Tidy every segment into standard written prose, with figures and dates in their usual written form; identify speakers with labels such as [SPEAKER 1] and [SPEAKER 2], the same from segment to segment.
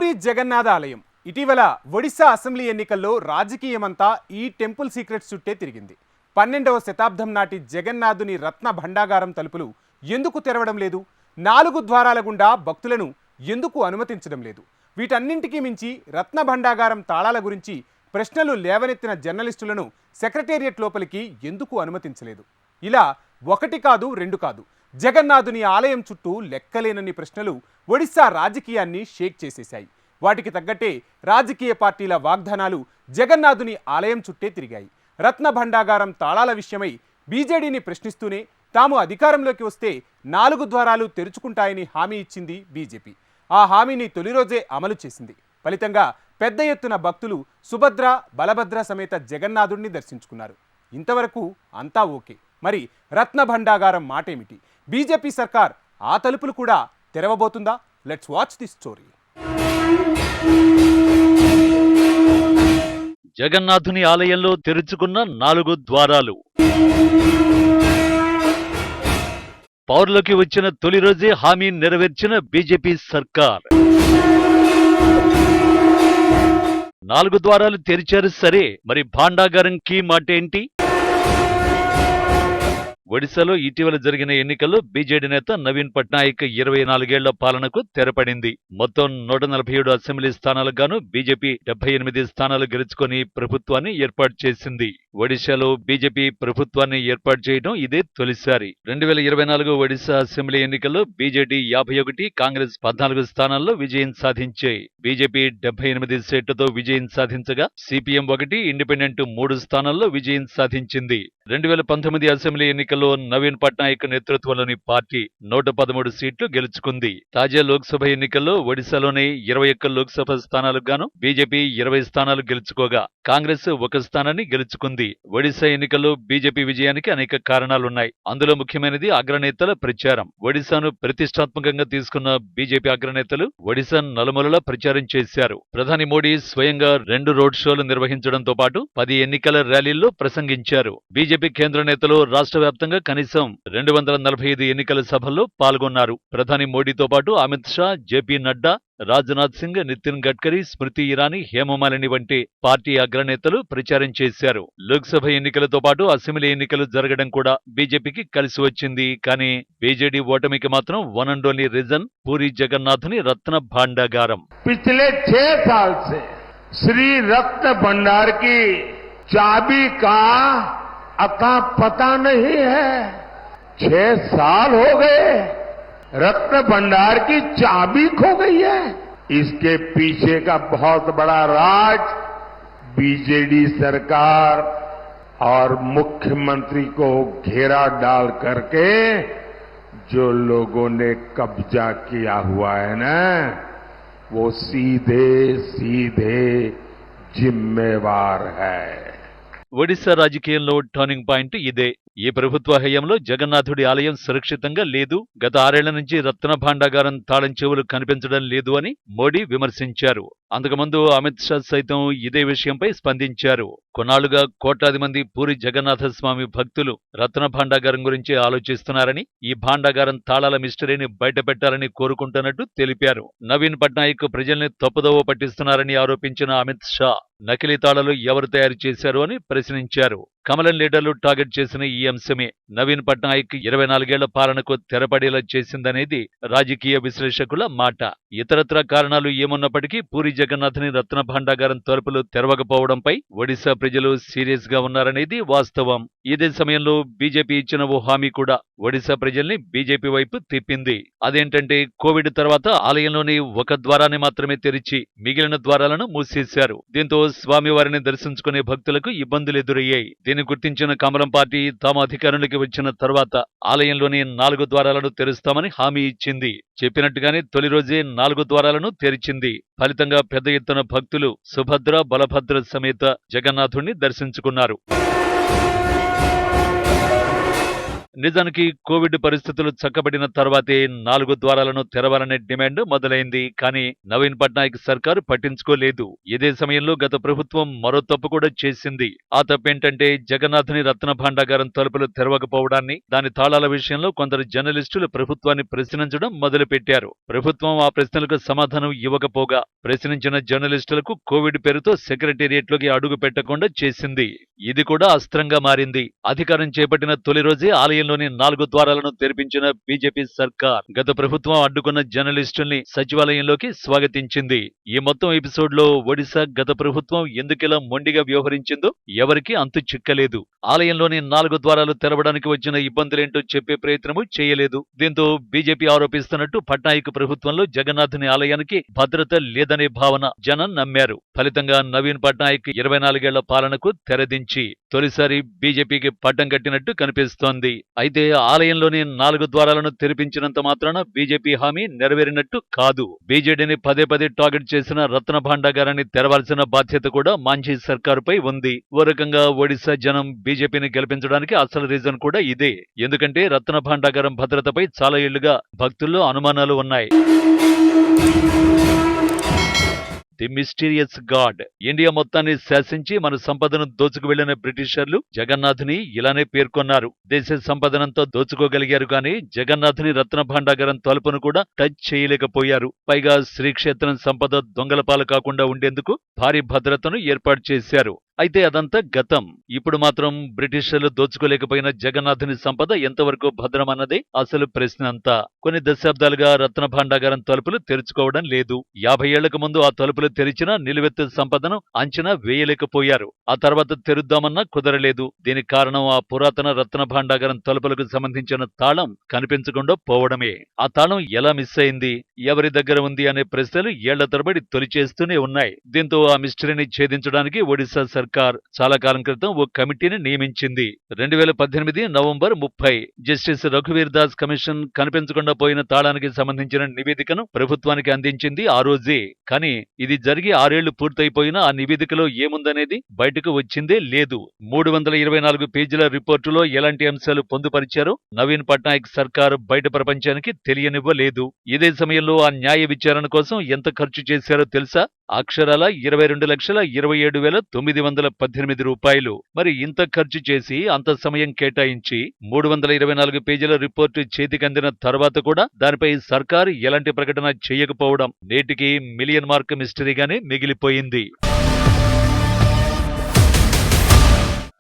[SPEAKER 1] పూరి జగన్నాథ ఆలయం ఇటీవల ఒడిశా అసెంబ్లీ ఎన్నికల్లో రాజకీయమంతా ఈ టెంపుల్ సీక్రెట్స్ చుట్టే తిరిగింది. 12వ శతాబ్దం నాటి జగన్నాథుని రత్న భండాగారం తలుపులు ఎందుకు తెరవడం లేదు? 4 ద్వారాల గుండా భక్తులను ఎందుకు అనుమతించడం లేదు? వీటన్నింటికీ మించి రత్న భండాగారం తాళాల గురించి ప్రశ్నలు లేవనెత్తిన జర్నలిస్టులను సెక్రటేరియట్ లోపలికి ఎందుకు అనుమతించలేదు? ఇలా 1 కాదు 2 కాదు, జగన్నాథుని ఆలయం చుట్టూ లెక్కలేనన్ని ప్రశ్నలు ఒడిశా రాజకీయాన్ని షేక్ చేసేశాయి. వాటికి తగ్గట్టే రాజకీయ పార్టీల వాగ్దానాలు జగన్నాథుని ఆలయం చుట్టే తిరిగాయి. రత్న భండాగారం తాళాల విషయమై బీజేడీని ప్రశ్నిస్తూనే తాము అధికారంలోకి వస్తే 4 ద్వారాలు తెరుచుకుంటాయని హామీ ఇచ్చింది బీజేపీ. ఆ హామీని తొలి రోజే అమలు చేసింది. ఫలితంగా పెద్ద ఎత్తున భక్తులు సుభద్ర బలభద్ర సమేత జగన్నాథుడిని దర్శించుకున్నారు. ఇంతవరకు అంతా ఓకే. మరి రత్న భండాగారం మాటేమిటి? బీజేపీ సర్కార్ ఆ తలుపులు కూడా తెరవబోతుందా? Let's watch the story.
[SPEAKER 2] జగన్నాథుని ఆలయంలో తెరుచుకున్న 4 ద్వారాలు. పౌరులకి వచ్చిన తొలి రోజే హామీ నెరవేర్చిన బీజేపీ సర్కార్. 4 ద్వారాలు తెరిచారు సరే, మరి భాండాగారం కీ మాటేంటి? ఒడిశాలో ఇటీవల జరిగిన ఎన్నికల్లో బీజేడీ నేత నవీన్ పట్నాయక్ 24 ఏళ్ల పాలనకు తెరపడింది. మొత్తం 147 అసెంబ్లీ స్థానాలకు గాను బీజేపీ 78 స్థానాలు గెలుచుకొని ప్రభుత్వాన్ని ఏర్పాటు చేసింది. ఒడిశాలో బీజేపీ ప్రభుత్వాన్ని ఏర్పాటు చేయడం ఇదే తొలిసారి. 2024 ఒడిశా అసెంబ్లీ ఎన్నికల్లో బీజేడీ 51, కాంగ్రెస్ 14 స్థానాల్లో విజయం సాధించాయి. బీజేపీ 78 సీట్లతో విజయం సాధించగా సిపిఎం 1, ఇండిపెండెంట్ 3 స్థానాల్లో విజయం సాధించింది. 2019 అసెంబ్లీ ఎన్నికల్లో నవీన్ పట్నాయక్ నేతృత్వంలోని పార్టీ 113 సీట్లు గెలుచుకుంది. తాజా లోక్సభ ఎన్నికల్లో ఒడిశాలోని 21 లోక్సభ స్థానాలకు గాను బీజేపీ 20 స్థానాలు గెలుచుకోగా కాంగ్రెస్ 1 స్థానాన్ని గెలుచుకుంది. ఒడిశా ఎన్నికల్లో బీజేపీ విజయానికి అనేక కారణాలున్నాయి. అందులో ముఖ్యమైనది అగ్రనేతల ప్రచారం. ఒడిశాను ప్రతిష్టాత్మకంగా తీసుకున్న బీజేపీ అగ్రనేతలు ఒడిశా నలుమూలలా ప్రచారం చేశారు. ప్రధాని మోడీ స్వయంగా 2 రోడ్ షోలు నిర్వహించడంతో పాటు 10 ఎన్నికల ర్యాలీల్లో ప్రసంగించారు. బీజేపీ కేంద్ర నేతలు రాష్ట్ర వ్యాప్తంగా కనీసం 245 ఎన్నికల సభల్లో పాల్గొన్నారు. ప్రధాని మోడీతో పాటు అమిత్ షా, జేపీ నడ్డా, రాజ్నాథ్ సింగ్, నితిన్ గడ్కరీ, స్మృతి ఇరానీ, హేమమాలిని వంటి పార్టీ అగ్రనేతలు ప్రచారం చేశారు. లోక్సభ ఎన్నికలతో పాటు అసెంబ్లీ ఎన్నికలు జరగడం కూడా బీజేపీకి కలిసి వచ్చింది. కానీ బీజేడీ ఓటమికి మాత్రం one and only reason Puri జగన్నాథుని రత్న భాండాగారం.
[SPEAKER 3] पिछले 6 साल से श्री रत्न भंडार की चाबी का अता पता नहीं है। 6 साल हो गए, रत्न भंडार की चाबी खो गई है। इसके पीछे का बहुत बड़ा राज बीजेडी सरकार और मुख्यमंत्री को घेरा डाल करके जो लोगों ने कब्जा किया हुआ है ना, वो सीधे सीधे जिम्मेवार है.
[SPEAKER 2] ఒడిశా రాజకీయంలో టర్నింగ్ పాయింట్ ఇదే. ఈ ప్రభుత్వ హయాంలో జగన్నాథుడి ఆలయం సురక్షితంగా లేదు. గత 6 ఏళ్ల నుంచి రత్న భాండాగారం తాళం చెవులు కనిపించడం లేదు అని మోడీ విమర్శించారు. అంతకుముందు అమిత్ షా సైతం ఇదే విషయంపై స్పందించారు. కొన్నాళ్లుగా కోట్లాది మంది పూరి జగన్నాథ స్వామి భక్తులు రత్న భాండాగారం గురించి ఆలోచిస్తున్నారని, ఈ భాండాగారం తాళాల మిస్టరీని బయటపెట్టాలని కోరుకుంటున్నట్టు తెలిపారు. నవీన్ పట్నాయక్ ప్రజల్ని తప్పుదోవ పట్టిస్తున్నారని ఆరోపించిన అమిత్ షా నకిలీ తాళాలు ఎవరు తయారు చేశారు అని ప్రశ్నించారు. కమలం లీడర్లు టార్గెట్ చేసిన ఈ అంశమే నవీన్ పట్నాయక్ 24 ఏళ్ల పాలనకు తెరపడేలా చేసిందనేది రాజకీయ విశ్లేషకుల మాట. ఇతరత్రా కారణాలు ఏమున్నప్పటికీ పూరి జగన్నాథుని రత్న భాండాగారం తలుపులు తెరవకపోవడంపై ఒడిశా ప్రజలు సీరియస్ గా ఉన్నారనేది వాస్తవం. ఇదే సమయంలో బీజేపీ ఇచ్చిన ఓ హామీ కూడా ఒడిశా ప్రజల్ని బీజేపీ వైపు తిప్పింది. అదేంటంటే కోవిడ్ తర్వాత ఆలయంలోని 1 ద్వారాన్ని మాత్రమే తెరిచి మిగిలిన ద్వారాలను మూసేశారు. దీంతో స్వామివారిని దర్శించుకునే భక్తులకు ఇబ్బందులు ఎదురయ్యాయి. దీన్ని గుర్తించిన కమలం పార్టీ తాము అధికారంలోకి వచ్చిన తర్వాత ఆలయంలోని 4 ద్వారాలను తెరుస్తామని హామీ ఇచ్చింది. చెప్పినట్టుగానే తొలి రోజే 4 ద్వారాలను తెరిచింది. ఫలితంగా పెద్ద ఎత్తున భక్తులు సుభద్ర బలభద్ర సమేత జగన్నాథుణ్ణి దర్శించుకున్నారు. నిజానికి కోవిడ్ పరిస్థితులు చక్కబడిన తర్వాతే 4 ద్వారాలను తెరవాలనే డిమాండ్ మొదలైంది. కానీ నవీన్ పట్నాయక్ సర్కారు పట్టించుకోలేదు. ఇదే సమయంలో గత ప్రభుత్వం మరో తప్పు కూడా చేసింది. ఆ తప్పేంటంటే జగన్నాథుని రత్న భాండాగారం తలుపులు తెరవకపోవడాన్ని, దాని తాళాల విషయంలో కొందరు జర్నలిస్టులు ప్రభుత్వాన్ని ప్రశ్నించడం మొదలుపెట్టారు. ప్రభుత్వం ఆ ప్రశ్నలకు సమాధానం ఇవ్వకపోగా ప్రశ్నించిన జర్నలిస్టులకు కోవిడ్ పేరుతో సెక్రటేరియట్లోకి అడుగు పెట్టకుండా చేసింది. ఇది కూడా అస్త్రంగా మారింది. అధికారం చేపట్టిన తొలి రోజే ఆలయంలోని 4 ద్వారాలను తెరిపించిన బీజేపీ సర్కార్ గత ప్రభుత్వం అడ్డుకున్న జర్నలిస్టుల్ని సచివాలయంలోకి స్వాగతించింది. ఈ మొత్తం ఎపిసోడ్ లో ఒడిశా గత ప్రభుత్వం ఎందుకిలా మొండిగా వ్యవహరించిందో ఎవరికీ అంతు చిక్కలేదు. ఆలయంలోని 4 ద్వారాలు తెరవడానికి వచ్చిన ఇబ్బందులేంటో చెప్పే ప్రయత్నము చేయలేదు. దీంతో బీజేపీ ఆరోపిస్తున్నట్టు పట్నాయక్ ప్రభుత్వంలో జగన్నాథుని ఆలయానికి భద్రత లేదనే భావన జనం నమ్మారు. ఫలితంగా నవీన్ పట్నాయక్ 24 ఏళ్ల పాలనకు తెరదించి తొలిసారి బీజేపీకి పట్టం కట్టినట్టు కనిపిస్తోంది. అయితే ఆలయంలోని 4 ద్వారాలను తెరిపించినంత మాత్రాన బీజేపీ హామీ నెరవేరినట్టు కాదు. బీజేడీని పదే పదే టార్గెట్ చేసిన రత్న భాండాగారాన్ని తెరవాల్సిన బాధ్యత కూడా మాంఝీ సర్కారుపై ఉంది. ఓ రకంగా ఒడిశా జనం బీజేపీని గెలిపించడానికి అసలు రీజన్ కూడా ఇదే. ఎందుకంటే రత్న భాండాగారం భద్రతపై చాలా ఏళ్లుగా భక్తుల్లో అనుమానాలు ఉన్నాయి. The mysterious God. ఇండియా మొత్తాన్ని శాసించి మన సంపదను దోచుకు వెళ్లిన బ్రిటిషర్లు జగన్నాథుని ఇలానే పేర్కొన్నారు. దేశ సంపదనంతా దోచుకోగలిగారు కానీ జగన్నాథుని రత్న భాండాగారం తలుపును కూడా టచ్ చేయలేకపోయారు. పైగా శ్రీక్షేత్రం సంపద దొంగల పాలు కాకుండా ఉండేందుకు భారీ భద్రతను ఏర్పాటు చేశారు. అయితే అదంతా గతం. ఇప్పుడు మాత్రం బ్రిటిషర్లు దోచుకోలేకపోయిన జగన్నాథుని సంపద ఎంతవరకు భద్రమన్నదే అసలు ప్రశ్న అంతా. కొన్ని దశాబ్దాలుగా రత్న భాండాగారం తలుపులు తెరుచుకోవడం లేదు. 50 ఏళ్లకు ముందు ఆ తలుపులు తెరిచినా నిలువెత్తు సంపదను అంచనా వేయలేకపోయారు. ఆ తర్వాత తెరుద్దామన్నా కుదరలేదు. దీనికి కారణం ఆ పురాతన రత్న భాండాగారం తలుపులకు సంబంధించిన తాళం కనిపించకుండా పోవడమే. ఆ తాళం ఎలా మిస్ అయింది, ఎవరి దగ్గర ఉంది అనే ప్రశ్నలు ఏళ్ల తరబడి తొలిచేస్తూనే ఉన్నాయి. దీంతో ఆ మిస్టరీని ఛేదించడానికి ఒడిశా సర్కార్ చాలా కాలం క్రితం ఓ కమిటీని నియమించింది. 2018 నవంబర్ 30 జస్టిస్ రఘువీర్ దాస్ కమిషన్ కనిపించకుండా పోయిన తాళానికి సంబంధించిన నివేదికను ప్రభుత్వానికి అందించింది ఆ రోజే. కానీ ఇది జరిగి 6 ఏళ్లు పూర్తయిపోయినా ఆ నివేదికలో ఏముందనేది బయటకు వచ్చిందే లేదు. 324 పేజీల రిపోర్టులో ఎలాంటి అంశాలు పొందుపరిచారో నవీన్ పట్నాయక్ సర్కార్ బయట ప్రపంచానికి తెలియనివ్వలేదు. ఇదే సమయంలో ఆ న్యాయ విచారణ కోసం ఎంత ఖర్చు చేశారో తెలుసా? అక్షరాల 22,27,918 రూపాయలు. మరి ఇంత ఖర్చు చేసి అంత సమయం కేటాయించి 324 పేజీల రిపోర్టు చేతికందిన తర్వాత కూడా దానిపై సర్కారు ఎలాంటి ప్రకటన చేయకపోవడం నేటికి మిలియన్ మార్క్ మిస్టరీగానే మిగిలిపోయింది.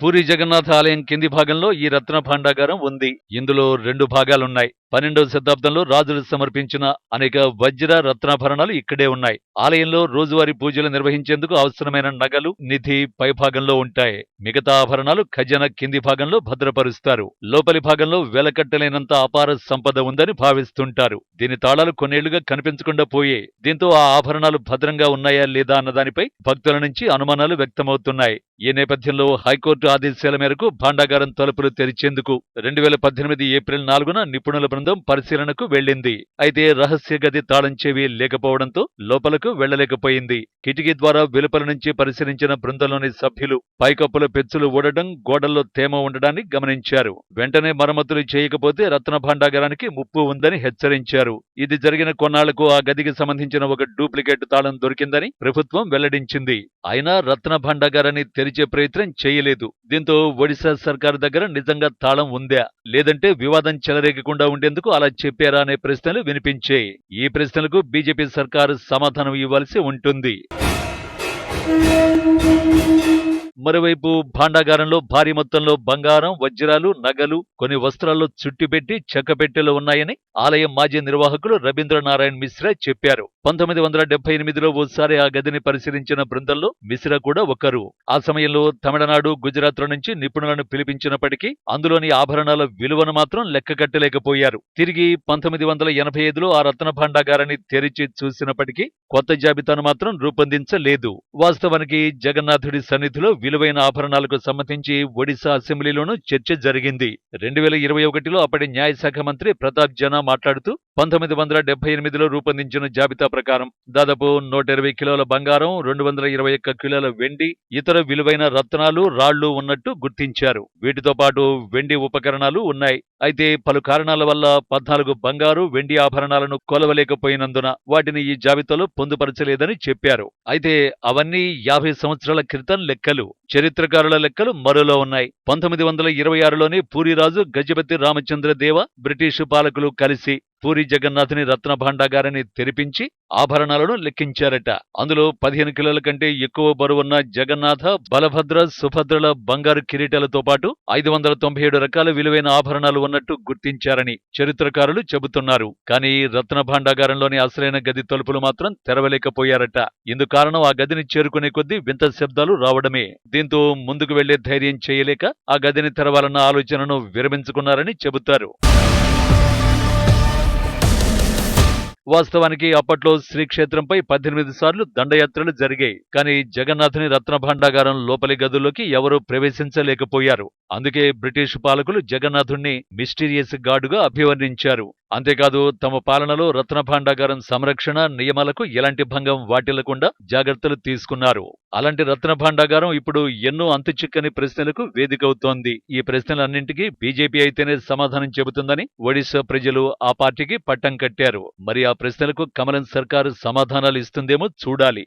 [SPEAKER 2] పూరి జగన్నాథ ఆలయం కింది భాగంలో ఈ రత్న భాండాగారం ఉంది. ఇందులో 2 భాగాలున్నాయి. 12వ శతాబ్దంలో రాజులు సమర్పించిన అనేక వజ్ర రత్నాభరణాలు ఇక్కడే ఉన్నాయి. ఆలయంలో రోజువారీ పూజలు నిర్వహించేందుకు అవసరమైన నగలు, నిధి పై భాగంలో ఉంటాయి. మిగతా ఆభరణాలు ఖజానా కింది భాగంలో భద్రపరుస్తారు. లోపలి భాగంలో వెలకట్టలేనంత అపార సంపద ఉందని భావిస్తుంటారు. దీని తాళాలు కొన్నేళ్లుగా కనిపించకుండా పోయే. దీంతో ఆ ఆభరణాలు భద్రంగా ఉన్నాయా లేదా అన్న దానిపై భక్తుల నుంచి అనుమానాలు వ్యక్తమవుతున్నాయి. ఈ నేపథ్యంలో హైకోర్టు ఆదేశాల మేరకు భాండాగారం తలుపులు తెరిచేందుకు 2018 ఏప్రిల్ 4న నిపుణుల బృందం పరిశీలనకు వెళ్లింది. అయితే రహస్య గది తాళం చెవి లేకపోవడంతో లోపలకు వెళ్లలేకపోయింది. కిటికీ ద్వారా వెలుపల నుంచి పరిశీలించిన బృందంలోని సభ్యులు పైకప్పుల పెచ్చులు ఊడడం, గోడల్లో తేమ ఉండడాన్ని గమనించారు. వెంటనే మరమ్మతులు చేయకపోతే రత్న భాండాగారానికి ముప్పు ఉందని హెచ్చరించారు. ఇది జరిగిన కొన్నాళ్లకు ఆ గదికి సంబంధించిన ఒక డూప్లికేట్ తాళం దొరికిందని ప్రభుత్వం వెల్లడించింది. అయినా రత్న భాండాగారాన్ని తెరిచే ప్రయత్నం చేయలేదు. దీంతో ఒడిశా సర్కారు దగ్గర నిజంగా తాళం ఉందా, లేదంటే వివాదం చెలరేగకుండా ఉండేందుకు అలా చెప్పారా అనే ప్రశ్నలు వినిపించాయి. ఈ ప్రశ్నలకు బీజేపీ సర్కారు సమాధానం ఇవ్వాల్సి ఉంటుంది. మరోవైపు భాండాగారంలో భారీ మొత్తంలో బంగారం, వజ్రాలు, నగలు, కొన్ని వస్త్రాల్లో చుట్టిపెట్టి చెక్కపెట్టెలు ఉన్నాయని ఆలయం మాజీ నిర్వాహకులు రవీంద్రనారాయణ్ మిశ్రా చెప్పారు. 1978లో ఓసారి ఆ గదిని పరిశీలించిన బృందంలో మిశ్రా కూడా ఒకరు. ఆ సమయంలో తమిళనాడు, గుజరాత్ల నుంచి నిపుణులను పిలిపించినప్పటికీ అందులోని ఆభరణాల విలువను మాత్రం లెక్కకట్టలేకపోయారు. తిరిగి 1985లో ఆ రత్న భాండాగారాన్ని తెరిచి చూసినప్పటికీ కొత్త జాబితాను మాత్రం రూపొందించలేదు. వాస్తవానికి జగన్నాథుడి సన్నిధిలో విలువైన ఆభరణాలకు సంబంధించి ఒడిశా అసెంబ్లీలోనూ చర్చ జరిగింది. 2021లో అప్పటి న్యాయశాఖ మంత్రి ప్రతాప్ జనా మాట్లాడుతూ 1978లో రూపొందించిన జాబితా ప్రకారం దాదాపు 120 కిలోల బంగారం, 221 కిలోల వెండి, ఇతర విలువైన రత్నాలు, రాళ్లు ఉన్నట్టు గుర్తించారు. వీటితో పాటు వెండి ఉపకరణాలు ఉన్నాయి. అయితే పలు కారణాల వల్ల 14 బంగారు, వెండి ఆభరణాలను కొలవలేకపోయినందున వాటిని ఈ జాబితాలో పొందుపరచలేదని చెప్పారు. అయితే అవన్నీ 50 సంవత్సరాల క్రితం లెక్కలు. చరిత్రకారుల లెక్కలు మరోలో ఉన్నాయి. 1926లోనే పూరిరాజు గజపతి రామచంద్ర దేవ బ్రిటిషు పాలకులు కలిసి పూరి జగన్నాథుని రత్న భాండాగారాన్ని తెరిపించి ఆభరణాలను లెక్కించారట. అందులో 15 కిలోల కంటే ఎక్కువ బరువున్న జగన్నాథ, బలభద్ర, సుభద్రల బంగారు కిరీటాలతో పాటు 597 రకాల విలువైన ఆభరణాలు ఉన్నట్టు గుర్తించారని చరిత్రకారులు చెబుతున్నారు. కానీ రత్న భాండాగారంలోని అసలైన గది తలుపులు మాత్రం తెరవలేకపోయారట. ఇందుకు కారణం ఆ గదిని చేరుకునే కొద్దీ వింత శబ్దాలు రావడమే. దీంతో ముందుకు వెళ్లే ధైర్యం చేయలేక ఆ గదిని తెరవాలన్న ఆలోచనను విరమించుకున్నారని చెబుతారు. వాస్తవానికి అప్పట్లో శ్రీక్షేత్రంపై 18 సార్లు దండయాత్రలు జరిగాయి. కానీ జగన్నాథుని రత్న భాండాగారం లోపలి గదుల్లోకి ఎవరూ ప్రవేశించలేకపోయారు. అందుకే బ్రిటిష్ పాలకులు జగన్నాథుణ్ణి మిస్టీరియస్ గాడుగా అభివర్ణించారు. అంతేకాదు తమ పాలనలో రత్న భాండాగారం సంరక్షణ నియమాలకు ఎలాంటి భంగం వాటిల్లకుండా జాగ్రత్తలు తీసుకున్నారు. అలాంటి రత్న భాండాగారం ఇప్పుడు ఎన్నో అంతుచిక్కని ప్రశ్నలకు వేదికవుతోంది. ఈ ప్రశ్నలన్నింటికీ బీజేపీ అయితేనే సమాధానం చెబుతుందని ఒడిశా ప్రజలు ఆ పార్టీకి పట్టం కట్టారు. మరి ఆ ప్రశ్నలకు కమలం సర్కారు సమాధానాలు ఇస్తుందేమో చూడాలి.